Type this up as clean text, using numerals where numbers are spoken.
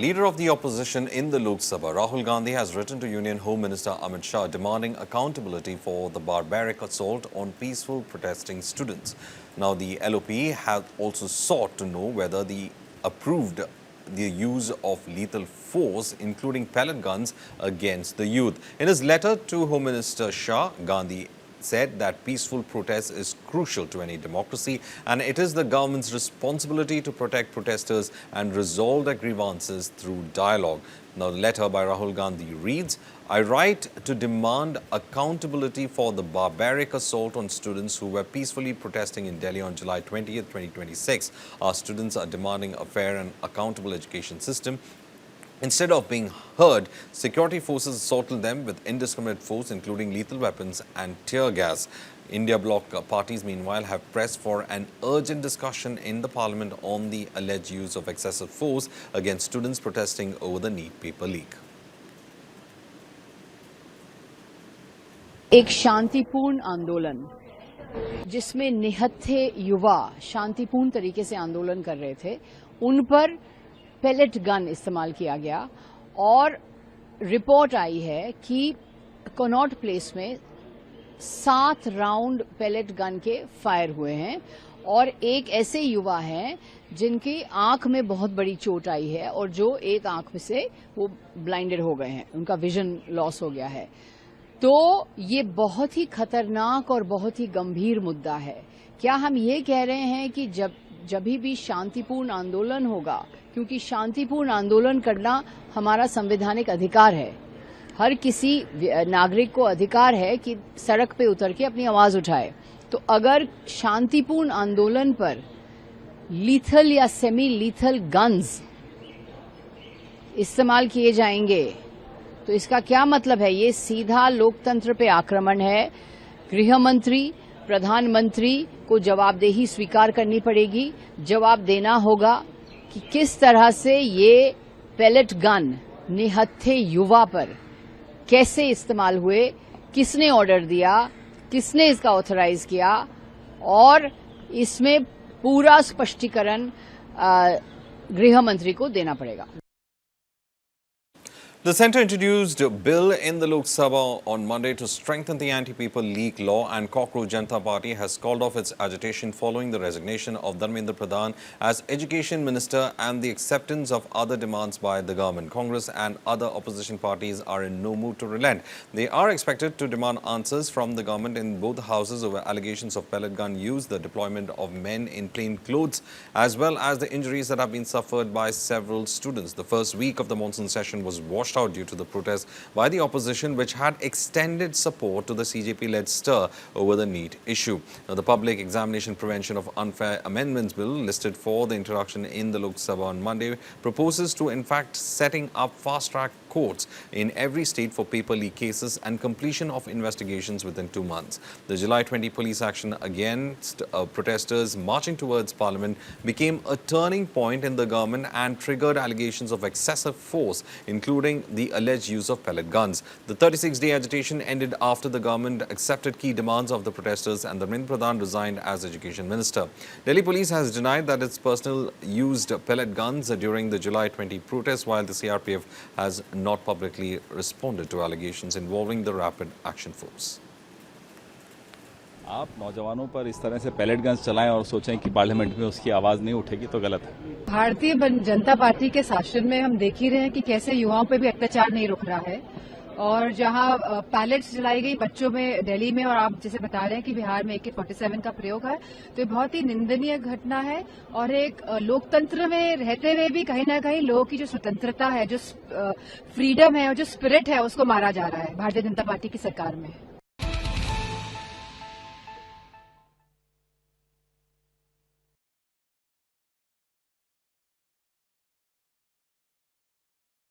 Leader of the opposition in the Lok Sabha, Rahul Gandhi, has written to Union Home Minister Amit Shah demanding accountability for the barbaric assault on peaceful protesting students. Now, the LOP has also sought to know whether the approved the use of lethal force, including pellet guns, against the youth. In his letter to Home Minister Shah, Gandhi said that peaceful protest is crucial to any democracy and it is the government's responsibility to protect protesters and resolve their grievances through dialogue. Now, the letter by Rahul Gandhi reads, I write to demand accountability for the barbaric assault on students who were peacefully protesting in Delhi on July 20th, 2026. Our students are demanding a fair and accountable education system. Instead of being heard, security forces assaulted them with indiscriminate force, including lethal weapons and tear gas. India bloc parties, meanwhile, have pressed for an urgent discussion in the parliament on the alleged use of excessive force against students protesting over the NEET paper leak. एक शांतिपूर्ण आंदोलन जिसमें निहत्थे युवा शांतिपूर्ण तरीके से आंदोलन कर रहे थे, उन पर पेलेट गन इस्तेमाल किया गया और रिपोर्ट आई है कि कनॉट प्लेस में 7 राउंड पेलेट गन के फायर हुए हैं और एक ऐसे युवा हैं जिनकी आंख में बहुत बड़ी चोट आई है और जो एक आंख में से वो ब्लाइंडेड हो गए हैं, उनका विजन लॉस हो गया है। तो ये बहुत ही खतरनाक और बहुत ही गंभीर मुद्दा है। क्या हम ये कह रहे हैं कि जब भी शांतिपूर्ण आंदोलन होगा, क्योंकि शांतिपूर्ण आंदोलन करना हमारा संवैधानिक अधिकार है, हर किसी नागरिक को अधिकार है कि सड़क पे उतर के अपनी आवाज उठाए, तो अगर शांतिपूर्ण आंदोलन पर लीथल या सेमी लीथल गन्स इस्तेमाल किए जाएंगे तो इसका क्या मतलब है? ये सीधा लोकतंत्र पे आक्रमण है। गृह मंत्री, प्रधानमंत्री को जवाबदेही स्वीकार करनी पड़ेगी, जवाब देना होगा कि किस तरह से ये पेलेट गन निहत्थे युवा पर कैसे इस्तेमाल हुए, किसने ऑर्डर दिया, किसने इसका ऑथराइज किया, और इसमें पूरा स्पष्टीकरण गृह मंत्री को देना पड़ेगा। The centre introduced a bill in the Lok Sabha on Monday to strengthen the anti-paper leak law, and Cockroach Janata Party has called off its agitation following the resignation of Dharmendra Pradhan as Education Minister and the acceptance of other demands by the government. Congress and other opposition parties are in no mood to relent. They are expected to demand answers from the government in both houses over allegations of pellet gun use, the deployment of men in plain clothes, as well as the injuries that have been suffered by several students. The first week of the monsoon session was washed out due to the protests by the opposition, which had extended support to the CJP-led stir over the NEET issue. Now, the Public Examination Prevention of Unfair Amendments Bill, listed for the introduction in the Lok Sabha on Monday, proposes to, in fact, setting up fast-track courts in every state for paper leak cases and completion of investigations within 2 months. The July 20 police action against protesters marching towards Parliament became a turning point in the government and triggered allegations of excessive force, including the alleged use of pellet guns. The 36-day agitation ended after the government accepted key demands of the protesters and Dharmendra Pradhan resigned as Education Minister. Delhi police has denied that its personnel used pellet guns during the July 20 protests, while the CRPF has not publicly responded to allegations involving the Rapid Action Force. आप नौजवानों पर इस तरह से palette guns चलाएं और सोचें कि पार्लियामेंट में उसकी आवाज नहीं उठेगी तो गलत है। भारतीय जनता पार्टी के शासन में हम देख ही रहे हैं कि कैसे युवाओं पे भी अत्याचार नहीं रुक रहा है, और जहां पैलेट्स जलाई गई बच्चों में दिल्ली में, और आप जैसे बता रहे हैं कि बिहार में AK-47 का प्रयोग है, तो ये बहुत ही निंदनीय घटना है। और एक लोकतंत्र में रहते हुए भी कहीं ना कहीं लोगों की जो स्वतंत्रता है, जो फ्रीडम है और जो स्पिरिट है, उसको मारा जा रहा है भारतीय जनता पार्टी की सरकार में।